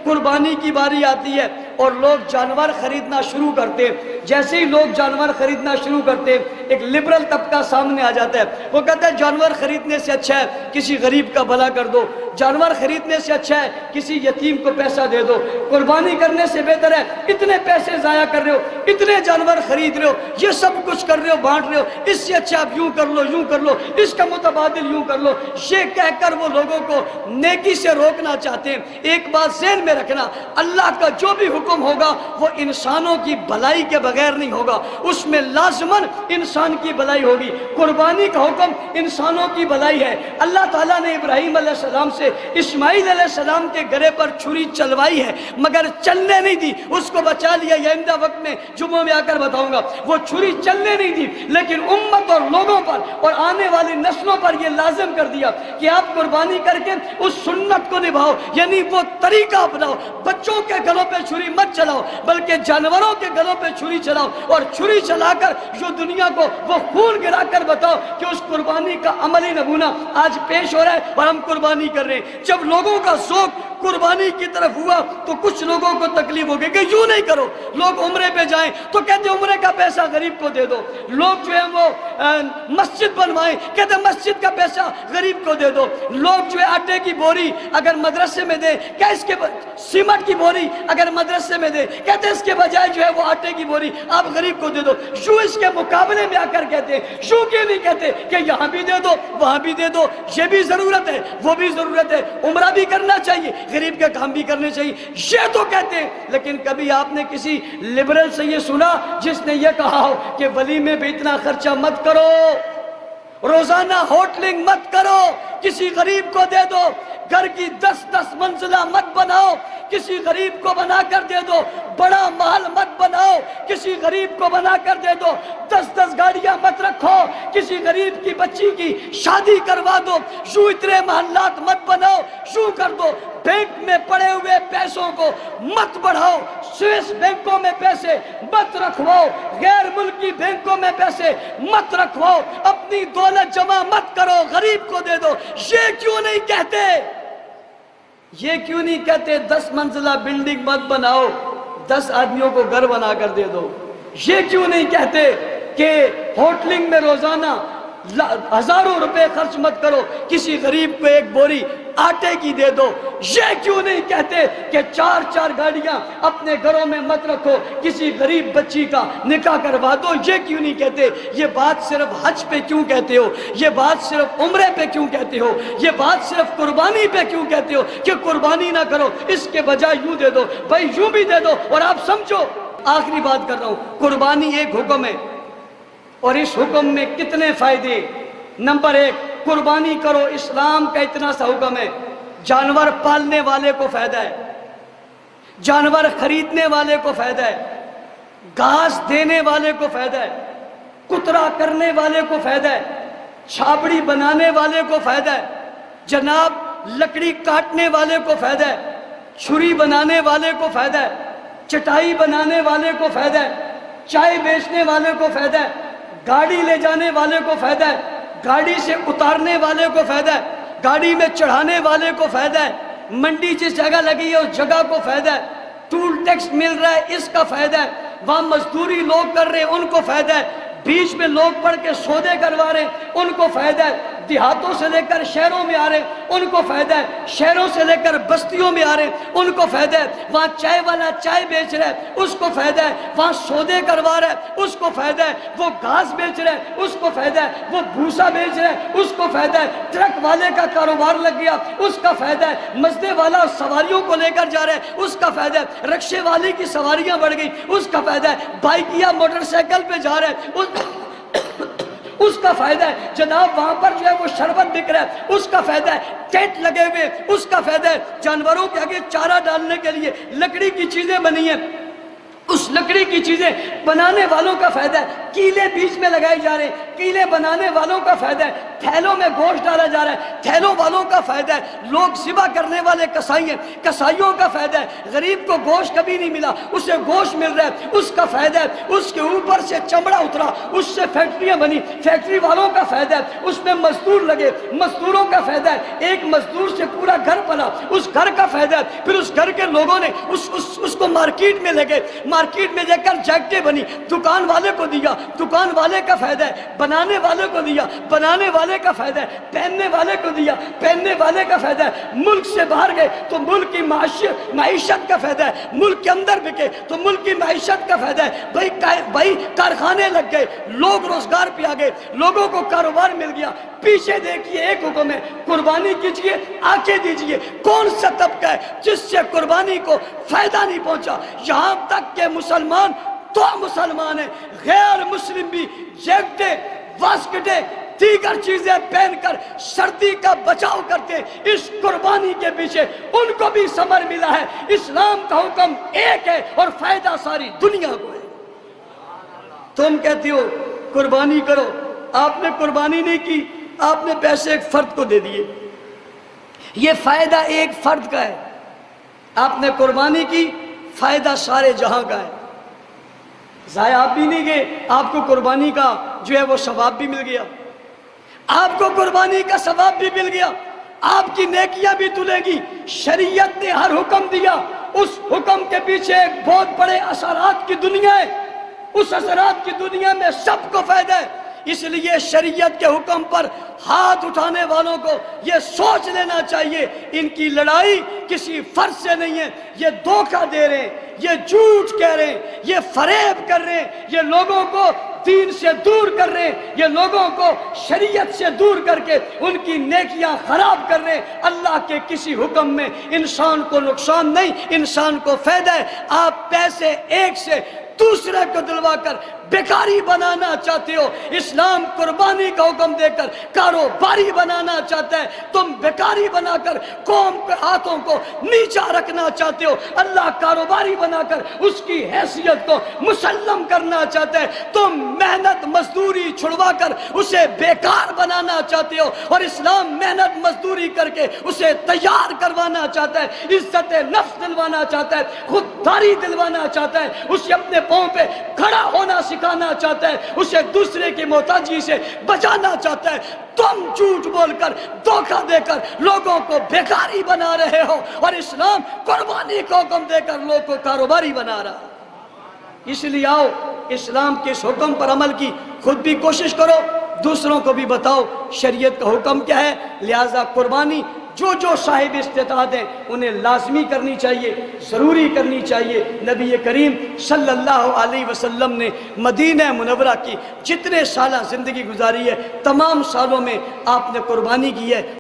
قربانی کی باری آتی ہے اور لوگ جانور خریدنا شروع کرتے ہیں، جیسے ہی لوگ جانور خریدنا شروع کرتے ہیں ایک لبرل طبقہ سامنے آ جاتا ہے، وہ کہتا ہے جانور خریدنے سے اچھا ہے کسی غریب کا بھلا کر دو، جانور خریدنے سے اچھا ہے کسی یتیم کو پیسہ دے دو، قربانی کرنے سے بہتر ہے اتنے پیسے ضائع کر رہے ہو، اتنے جانور خرید رہے ہو، یہ سب کچھ کر رہے ہو، بانٹ رہے ہو، اس سے اچھا آپ یوں کر لو، یوں کر لو، اس کا متبادل یوں کر لو، یہ کہہ کر وہ لوگوں کو نیکی سے روکنا چاہتے ہیں۔ ایک بات ذہن میں رکھنا، اللہ کا جو بھی حکم ہوگا وہ انسانوں کی بھلائی کے بغیر نہیں ہوگا، اس میں لازماً انسان کی بھلائی ہوگی۔ قربانی کا حکم انسانوں کی بھلائی ہے۔ اللہ تعالیٰ نے ابراہیم علیہ السلام سے اسماعیل علیہ السلام کے گرے پر چھری چلوائی ہے مگر چلنے نہیں دی، اس کو بچا لیا، یہ آئندہ وقت میں جمعوں میں آ کر بتاؤں گا، وہ چھری چلنے نہیں دی، لیکن امت اور لوگوں پر اور آنے والی نسلوں پر یہ لازم کر دیا کہ آپ قربانی کر کے اس سنت کو نبھاؤ، یعنی وہ طریقہ اپناؤ، بچوں کے گلوں پہ چھری مت چلاؤ بلکہ جانوروں کے گلوں پہ چھری چلاؤ، اور چھری چلا کر جو دنیا کو وہ خون گرا کر بتاؤ کہ اس قربانی کا عملی نمونہ آج پیش ہو رہا ہے اور ہم قربانی کر رہے ہیں۔ جب لوگوں کا ذوق قربانی کی طرف ہوا تو کچھ لوگوں کو تکلیف ہو گئی کہ یوں نہیں کرو، لوگ عمرے پہ جائیں تو کہتے عمرے کا پیسہ غریب کو دے دو، لوگ جو ہے وہ مسجد بنوائیں کہتے مسجد کا پیسہ غریب کو دے دو، لوگ جو ہے آٹے کی بوری اگر مدرسے میں دے کہ اس کے سیمنٹ کی بوری اگر مدرسے میں دے کہتے اس کے بجائے جو ہے وہ آٹے کی بوری آپ غریب کو دے دو، یوں اس کے مقابلے میں آ کر کہتے ہیں، یوں کیوں نہیں کہتے کہ یہاں بھی دے دو وہاں بھی دے دو، یہ بھی ضرورت ہے وہ بھی ضرورت ہے، عمرہ بھی کرنا چاہیے غریب کے کام بھی کرنے چاہیے، یہ تو کہتے ہیں۔ لیکن کبھی آپ نے کسی لبرل سے یہ سنا جس نے یہ کہا ہو کہ ولیمے پہ اتنا خرچہ مت کرو، روزانہ ہوٹلنگ مت کرو، کسی غریب کو دے دو، گھر کی 10 منزلہ مت بناؤ، کسی غریب کو بنا کر دے دو، بڑا محل مت بناؤ، کسی غریب کو بنا کر دے دو، 10 گاڑیاں مت رکھو، کسی غریب کی بچی کی شادی کروا دو، یوں اتنے محلات مت بناؤ، یوں کر دو، بینک میں پڑے ہوئے پیسوں کو مت بڑھاؤ، سوئس بینکوں میں پیسے مت رکھواؤ، غیر ملکی بینکوں میں پیسے مت رکھواؤ، اپنی دولت جمع مت کرو، غریب کو دے دو، یہ کیوں نہیں کہتے؟ یہ کیوں نہیں کہتے 10 منزلہ بلڈنگ مت بناؤ، 10 آدمیوں کو گھر بنا کر دے دو؟ یہ کیوں نہیں کہتے کہ ہوٹلنگ میں روزانہ ہزاروں روپے خرچ مت کرو، کسی غریب کو ایک بوری آٹے کی دے دو؟ یہ کیوں نہیں کہتے کہ 4 گاڑیاں اپنے گھروں میں مت رکھو، کسی غریب بچی کا نکاح کروا دو؟ یہ کیوں نہیں کہتے؟ یہ بات صرف حج پہ کیوں کہتے ہو؟ یہ بات صرف عمرے پہ کیوں کہتے ہو؟ یہ بات صرف قربانی پہ کیوں کہتے ہو کہ قربانی نہ کرو، اس کے بجائے یوں دے دو؟ بھائی یوں بھی دے دو اور آپ سمجھو۔ آخری بات کر رہا ہوں، قربانی ایک حکم ہے اور اس حکم میں کتنے فائدے؟ نمبر 1، قربانی کرو، اسلام کا اتنا سا حکم ہے، جانور پالنے والے کو فائدہ ہے، جانور خریدنے والے کو فائدہ ہے، گھاس دینے والے کو فائدہ ہے، کترا کرنے والے کو فائدہ ہے، چھاپڑی بنانے والے کو فائدہ ہے، جناب لکڑی کاٹنے والے کو فائدہ ہے، چھری بنانے والے کو فائدہ ہے، چٹائی بنانے والے کو فائدہ ہے، چائے بیچنے والے کو فائدہ ہے، گاڑی لے جانے والے کو فائدہ ہے، گاڑی سے اتارنے والے کو فائدہ ہے، گاڑی میں چڑھانے والے کو فائدہ ہے، منڈی جس جگہ لگی ہے اس جگہ کو فائدہ ہے، ٹول ٹیکس مل رہا ہے اس کا فائدہ ہے، وہاں مزدوری لوگ کر رہے ہیں ان کو فائدہ ہے، بیچ میں لوگ پڑھ کے سودے کروا رہے ہیں ان کو فائدہ ہے، دیہاتوں سے لے کر شہروں میں آ رہے ہیں ان کو فائدہ ہے، شہروں سے لے کر بستیوں میں آ رہے ہیں ان کو فائدہ ہے، وہاں چائے والا چائے بیچ رہا ہے اس کو فائدہ ہے، وہاں سودے کروا رہا ہے اس کو فائدہ ہے، وہ گھاس بیچ رہا ہے اس کو فائدہ ہے، وہ بھوسا بیچ رہا ہے اس کو فائدہ ہے، ٹرک والے کا کاروبار لگ گیا اس کا فائدہ ہے، مزدے والا سواریوں کو لے کر جا رہا ہے اس کا فائدہ ہے، رکشے والے کی سواریاں بڑھ گئی اس کا فائدہ ہے، بائک یا موٹر سائیکل پہ جا رہا ہے اس کا فائدہ ہے، جناب وہاں پر جو ہے وہ شربت بک رہا ہے اس کا فائدہ ہے، ٹینٹ لگے ہوئے اس کا فائدہ ہے، جانوروں کے آگے چارہ ڈالنے کے لیے لکڑی کی چیزیں بنی ہیں اس لکڑی کی چیزیں بنانے والوں کا فائدہ ہے، کیلے بیچ میں لگائے جا رہے ہیں، کیلے بنانے والوں کا فائدہ ہے، تھیلوں میں گوشت ڈالا جا رہا ہے، تھیلوں والوں کا فائدہ ہے، لوگ ذبح کرنے والے کسائی ہیں، کسائیوں کا فائدہ ہے، غریب کو گوشت کبھی نہیں ملا اسے گوشت مل رہا ہے، اس کا فائدہ ہے، اس کے اوپر سے چمڑا اترا اس سے فیکٹریاں بنی، فیکٹری والوں کا فائدہ ہے، اس میں مزدور لگے مزدوروں کا فائدہ ہے، ایک مزدور سے پورا گھر بنا اس گھر کا فائدہ ہے، پھر اس گھر کے لوگوں نے اس کو مارکیٹ میں لے گئے، مارکیٹ میں جا کر جیکٹیں بنی، دکان والے کو دیا، دکان والے کا فائدہ ہے، بنانے والے کو دیا، بنانے والے کا فائدہ ہے، پہننے والے کو دیا، پہننے والے کا فائدہ ہے، ملک سے باہر گئے تو ملک کی معیشت کا فائدہ ہے، ملک کے اندر بکے تو ملک کی معیشت کا فائدہ ہے، بھائی کارخانے لگ گئے، لوگ روزگار پہ آ گئے، لوگوں کو کاروبار مل گیا۔ پیچھے دیکھیے ایک حکم ہے، قربانی کیجئے، آنکھیں دیجئے، کون سا طبقہ ہے جس سے قربانی کو فائدہ نہیں پہنچا؟ یہاں تک کہ مسلمان تو مسلمان ہیں، غیر مسلم بھی جیکٹیں، واسکٹیں، دیگر چیزیں پہن کر سردی کا بچاؤ کرتے ہیں، اس قربانی کے پیچھے ان کو بھی ثمر ملا ہے۔ اسلام کا حکم ایک ہے اور فائدہ ساری دنیا کو ہے۔ تم کہتے ہو قربانی کرو، آپ نے قربانی نہیں کی، آپ نے پیسے ایک فرد کو دے دیے، یہ فائدہ ایک فرد کا ہے، آپ نے قربانی کی، فائدہ سارے جہاں کا ہے، ضائع آپ بھی نہیں گئے، آپ کو قربانی کا جو ہے وہ ثواب بھی مل گیا، آپ کو قربانی کا ثواب بھی مل گیا، آپ کی نیکیاں بھی تلے گی۔ شریعت نے ہر حکم دیا، اس حکم کے پیچھے ایک بہت بڑے اثرات کی دنیا ہے، اس اثرات کی دنیا میں سب کو فائدہ ہے، اس لیے شریعت کے حکم پر ہاتھ اٹھانے والوں کو یہ سوچ لینا چاہیے ان کی لڑائی کسی فرد سے نہیں ہے، یہ دھوکہ دے رہے ہیں، یہ جھوٹ کہہ رہے ہیں، یہ فریب کر رہے ہیں، یہ لوگوں کو دین سے دور کر رہے ہیں، یہ لوگوں کو شریعت سے دور کر کے ان کی نیکیاں خراب کر رہے ہیں۔ اللہ کے کسی حکم میں انسان کو نقصان نہیں، انسان کو فائدہ ہے۔ آپ پیسے ایک سے دوسرے کو دلوا کر بیکاری بنانا چاہتے ہو، اسلام قربانی کا حکم دے کر کاروباری بنانا چاہتا ہے، تم بیکاری بنا کر قوم کے ہاتھوں کو نیچا رکھنا چاہتے ہو، اللہ کاروباری بنا کر اس کی حیثیت کو مسلم کرنا چاہتا ہے، تم محنت مزدوری چھڑوا کر اسے بیکار بنانا چاہتے ہو، اور اسلام محنت مزدوری کر کے اسے تیار کروانا چاہتا ہے، عزت نفس دلوانا چاہتا ہے، خودداری دلوانا چاہتا ہے، اسے اپنے پاؤں پہ کھڑا ہونا سکھانا چاہتا ہے، اسے دوسرے کی محتاجی سے بچانا چاہتا ہے۔ تم جھوٹ بول کر دھوکہ دے کر لوگوں کو بیکاری بنا رہے ہو، اور اسلام قربانی کو حکم دے کر لوگوں کو کاروباری بنا رہا ہے۔ اس لیے آؤ اسلام کے اس حکم پر عمل کی خود بھی کوشش کرو، دوسروں کو بھی بتاؤ شریعت کا حکم کیا ہے، لہذا قربانی جو صاحب استطاعت ہیں انہیں لازمی کرنی چاہیے، ضروری کرنی چاہیے۔ نبی کریم صلی اللہ علیہ وسلم نے مدینہ منورہ کی جتنے سالہ زندگی گزاری ہے، تمام سالوں میں آپ نے قربانی کی ہے۔